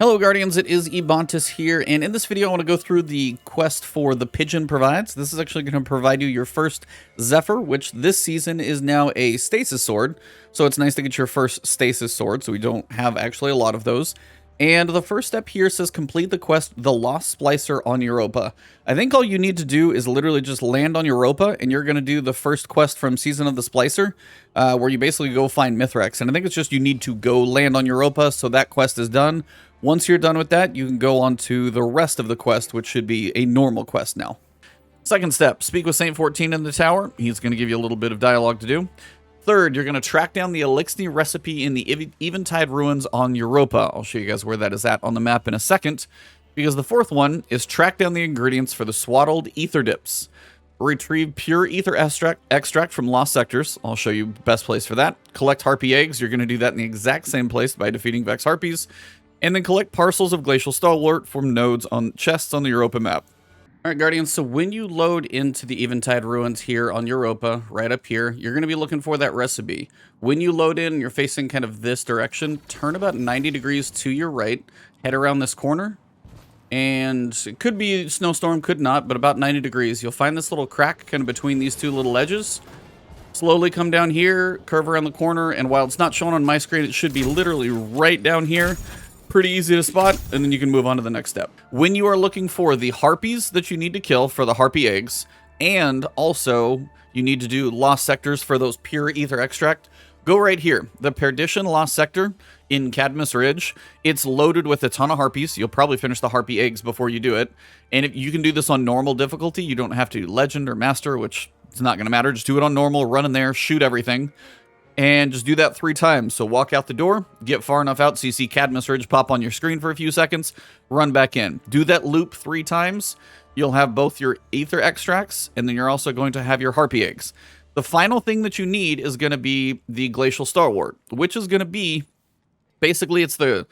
Hello Guardians, it is Ebontis here, and in this video I want to go through the quest for the Pigeon provides. This is actually going to provide you your first Zephyr, which this season is now a Stasis Sword, so it's nice to get your first Stasis Sword, so we don't have actually a lot of those. And the first step here says complete the quest, The Lost Splicer on Europa. I think all you need to do is literally just land on Europa, and you're going to do the first quest from Season of the Splicer, where you basically go find Mithrax. And I think it's just you need to go land on Europa, so that quest is done. Once you're done with that, you can go on to the rest of the quest, which should be a normal quest now. Second step, speak with Saint-14 in the tower. He's going to give you a little bit of dialogue to do. Third, you're going to track down the elixir recipe in the Eventide ruins on Europa. I'll show you guys where that is at on the map in a second. Because the fourth one is track down the ingredients for the swaddled ether dips. Retrieve pure ether extract from lost sectors. I'll show you the best place for that. Collect harpy eggs. You're going to do that in the exact same place by defeating Vex harpies. And then collect parcels of glacial stalwart from nodes on chests on the Europa map. Alright Guardians, so when you load into the Eventide ruins here on Europa, right up here, you're going to be looking for that recipe. When you load in, you're facing kind of this direction, turn about 90 degrees to your right, head around this corner, and it could be a snowstorm, could not, but about 90 degrees. You'll find this little crack kind of between these two little edges. Slowly come down here, curve around the corner, and while it's not shown on my screen, it should be literally right down here. Pretty easy to spot, and then you can move on to the next step. When you are looking for the harpies that you need to kill for the harpy eggs, and also you need to do lost sectors for those pure ether extract, go right here. The Perdition Lost Sector in Cadmus Ridge, it's loaded with a ton of harpies. You'll probably finish the harpy eggs before you do it. And if you can do this on normal difficulty, you don't have to do legend or master, which it's not going to matter. Just do it on normal, run in there, shoot everything. And just do that 3 times. So walk out the door, get far enough out so you see Cadmus Ridge pop on your screen for a few seconds, run back in. Do that loop 3 times. You'll have both your ether extracts, and then you're also going to have your harpy eggs. The final thing that you need is going to be the glacial stalwart, which is going to be, basically it's the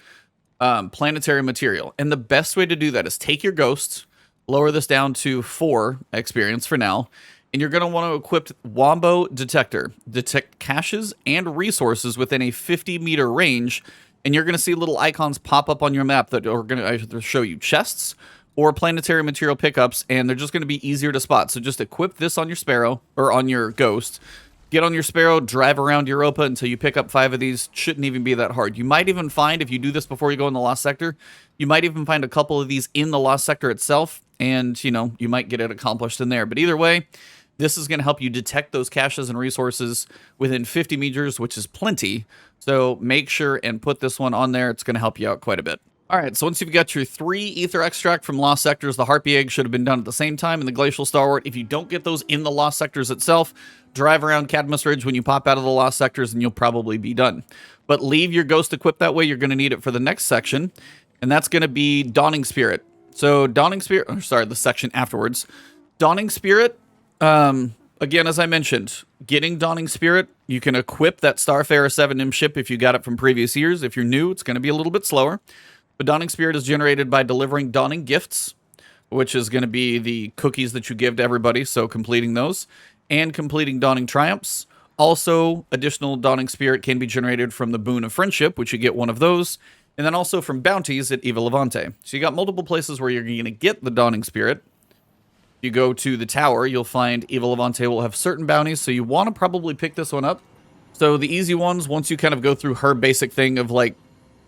planetary material. And the best way to do that is take your ghosts, lower this down to 4 experience for now, and you're going to want to equip Wombo Detector. Detect caches and resources within a 50-meter range, and you're going to see little icons pop up on your map that are going to either show you chests or planetary material pickups, and they're just going to be easier to spot. So just equip this on your Sparrow, or on your Ghost. Get on your Sparrow, drive around Europa until you pick up 5 of these. Shouldn't even be that hard. You might even find, if you do this before you go in the Lost Sector, you might even find a couple of these in the Lost Sector itself, and, you know, you might get it accomplished in there. But either way, this is going to help you detect those caches and resources within 50 meters, which is plenty. So make sure and put this one on there. It's going to help you out quite a bit. All right, so once you've got your 3 ether extract from lost sectors, the harpy egg should have been done at the same time, and the glacial stalwart. If you don't get those in the lost sectors itself, drive around Cadmus Ridge when you pop out of the lost sectors, and you'll probably be done. But leave your ghost equipped that way. You're going to need it for the next section, and that's going to be Dawning Spirit. So Dawning Spirit, or sorry, the section afterwards. Dawning Spirit. Again, as I mentioned, getting Dawning Spirit, you can equip that Starfarer 7M ship if you got it from previous years. If you're new, it's going to be a little bit slower. But Dawning Spirit is generated by delivering Dawning Gifts, which is going to be the cookies that you give to everybody, so completing those, and completing Dawning Triumphs. Also, additional Dawning Spirit can be generated from the Boon of Friendship, which you get 1 of those, and then also from bounties at Eva Levante. So you got multiple places where you're going to get the Dawning Spirit. If you go to the tower, you'll find Eva Levante will have certain bounties, so you want to probably pick this one up. So the easy ones, once you kind of go through her basic thing of like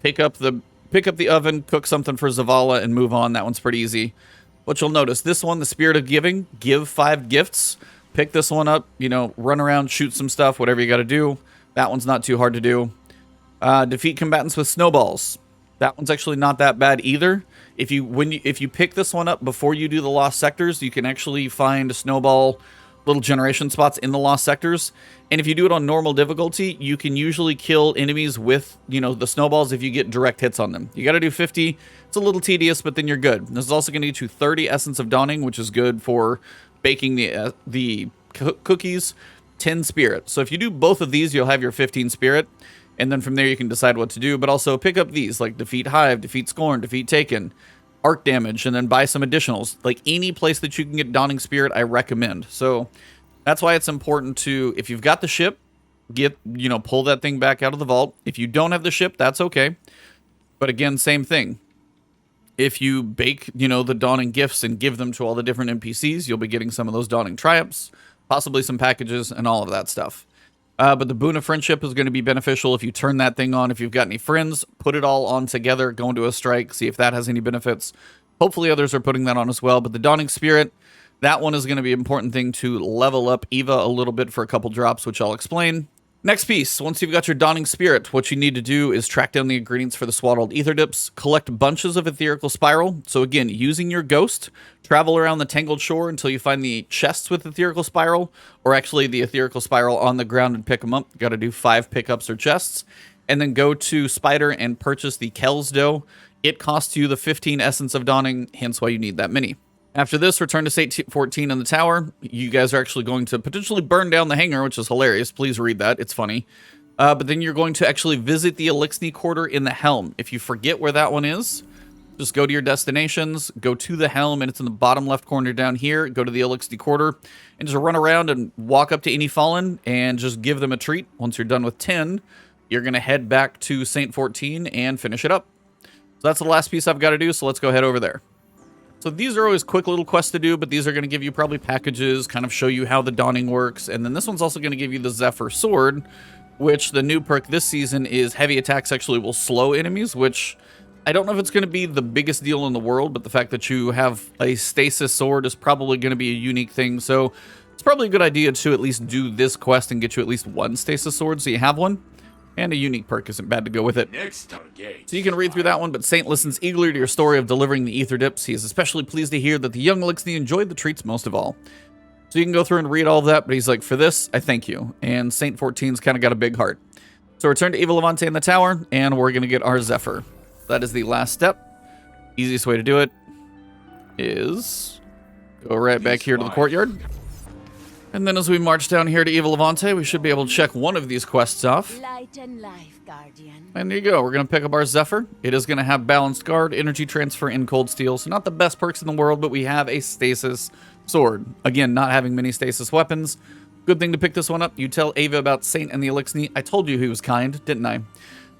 pick up the oven, cook something for Zavala, and move on. That one's pretty easy. But you'll notice this one, the Spirit of Giving, give 5 gifts. Pick this one up, you know, run around, shoot some stuff, whatever you got to do. That one's not too hard to do. Defeat combatants with snowballs. That one's actually not that bad either. If you pick this one up before you do the lost sectors, you can actually find snowball little generation spots in the lost sectors. And if you do it on normal difficulty, you can usually kill enemies with, you know, the snowballs if you get direct hits on them. You got to do 50. It's a little tedious, but then you're good. This is also going to get you 30 Essence of Dawning, which is good for baking the cookies. 10 Spirit. So if you do both of these, you'll have your 15 Spirit. And then from there, you can decide what to do. But also pick up these, like Defeat Hive, Defeat Scorn, Defeat Taken, Arc Damage, and then buy some additionals. Like any place that you can get Dawning Spirit, I recommend. So that's why it's important to, if you've got the ship, pull that thing back out of the vault. If you don't have the ship, that's okay. But again, same thing. If you bake, you know, the dawning gifts and give them to all the different NPCs, you'll be getting some of those dawning triumphs, possibly some packages and all of that stuff. But the boon of friendship is going to be beneficial if you turn that thing on. If you've got any friends, put it all on together, go into a strike, see if that has any benefits. Hopefully others are putting that on as well. But the Dawning Spirit, that one is going to be an important thing to level up Eva a little bit for a couple drops, which I'll explain. Next piece, once you've got your Dawning Spirit, what you need to do is track down the ingredients for the Swaddled Ether Dips, collect bunches of Etherical Spiral. So again, using your Ghost, travel around the Tangled Shore until you find the chests with Etherical Spiral, or actually the Etherical Spiral on the ground and pick them up. Got to do 5 pickups or chests. And then go to Spider and purchase the Kel's Dough. It costs you the 15 Essence of Dawning, hence why you need that many. After this, return to Saint-14 in the tower. You guys are actually going to potentially burn down the hangar, which is hilarious. Please read that. It's funny. But then you're going to actually visit the Elixni Quarter in the Helm. If you forget where that one is, just go to your destinations, go to the Helm, and it's in the bottom left corner down here. Go to the Elixni Quarter, and just run around and walk up to any Fallen and just give them a treat. Once you're done with 10, you're going to head back to Saint-14 and finish it up. So that's the last piece I've got to do, so let's go head over there. So these are always quick little quests to do, but these are going to give you probably packages, kind of show you how the Dawning works. And then this one's also going to give you the Zephyr Sword, which the new perk this season is heavy attacks actually will slow enemies, which I don't know if it's going to be the biggest deal in the world, but the fact that you have a Stasis Sword is probably going to be a unique thing. So it's probably a good idea to at least do this quest and get you at least one Stasis Sword so you have one. And a unique perk isn't bad to go with it. So you can read through that one, but Saint listens eagerly to your story of delivering the Ether Dips. He is especially pleased to hear that the young Elixni enjoyed the treats most of all. So you can go through and read all of that, but he's like, for this, I thank you. And Saint-14's kind of got a big heart. So return to Eva Levante in the tower, and we're going to get our Zephyr. That is the last step. Easiest way to do it is go right back here to the courtyard. And then as we march down here to Eva Levante, we should be able to check one of these quests off. Light and life, Guardian. And there you go. We're going to pick up our Zephyr. It is going to have Balanced Guard, Energy Transfer, and Cold Steel. So not the best perks in the world, but we have a Stasis Sword. Again, not having many Stasis weapons. Good thing to pick this one up. You tell Ava about Saint and the Elixni. I told you he was kind, didn't I?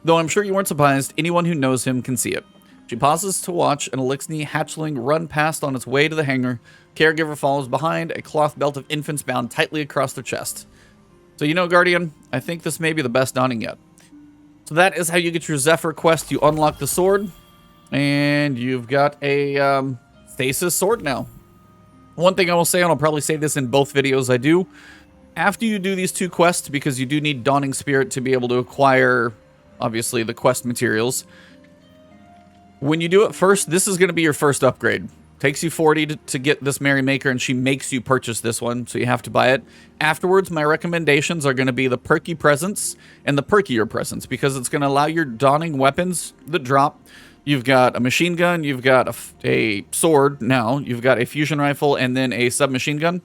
Though I'm sure you weren't surprised. Anyone who knows him can see it. She pauses to watch an Elixni hatchling run past on its way to the hangar. Caregiver follows behind, a cloth belt of infants bound tightly across their chest. So you know, Guardian, I think this may be the best Dawning yet. So that is how you get your Zephyr quest. You unlock the sword, and you've got a Stasis Sword now. One thing I will say, and I'll probably say this in both videos I do, after you do these 2 quests, because you do need Dawning Spirit to be able to acquire, obviously, the quest materials. When you do it first, this is going to be your first upgrade. Takes you 40 to get this Merrymaker, and she makes you purchase this one, so you have to buy it. Afterwards, my recommendations are going to be the Perky Presents and the Perkier Presents, because it's going to allow your Dawning weapons that drop. You've got a machine gun, you've got a sword now, you've got a fusion rifle, and then a submachine gun.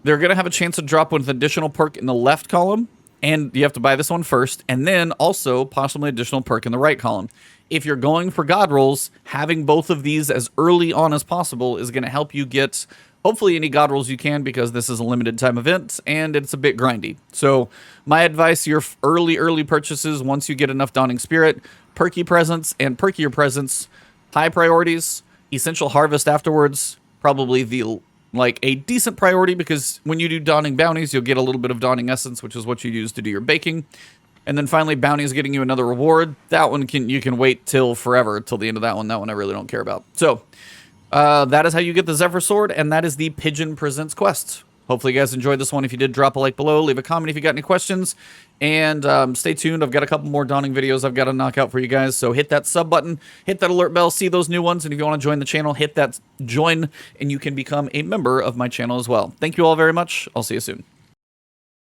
They're going to have a chance to drop with an additional perk in the left column, and you have to buy this one first, and then also possibly additional perk in the right column. If you're going for god rolls, having both of these as early on as possible is going to help you get hopefully any god rolls you can, because this is a limited time event and it's a bit grindy. So my advice, your early purchases, once you get enough Dawning Spirit, Perky Presents and Perkier Presents, high priorities, Essential Harvest afterwards, probably the like a decent priority, because when you do Dawning Bounties, you'll get a little bit of Dawning Essence, which is what you use to do your baking. And then finally, Bounties getting you another reward. That one you can wait till forever, till the end of that one. That one I really don't care about. So that is how you get the Zephyr Sword, and that is the Pigeon Presents quest. Hopefully you guys enjoyed this one. If you did, drop a like below. Leave a comment if you got any questions. And stay tuned. I've got a couple more Dawning videos I've got to knock out for you guys. So hit that sub button. Hit that alert bell. See those new ones. And if you want to join the channel, hit that join, and you can become a member of my channel as well. Thank you all very much. I'll see you soon.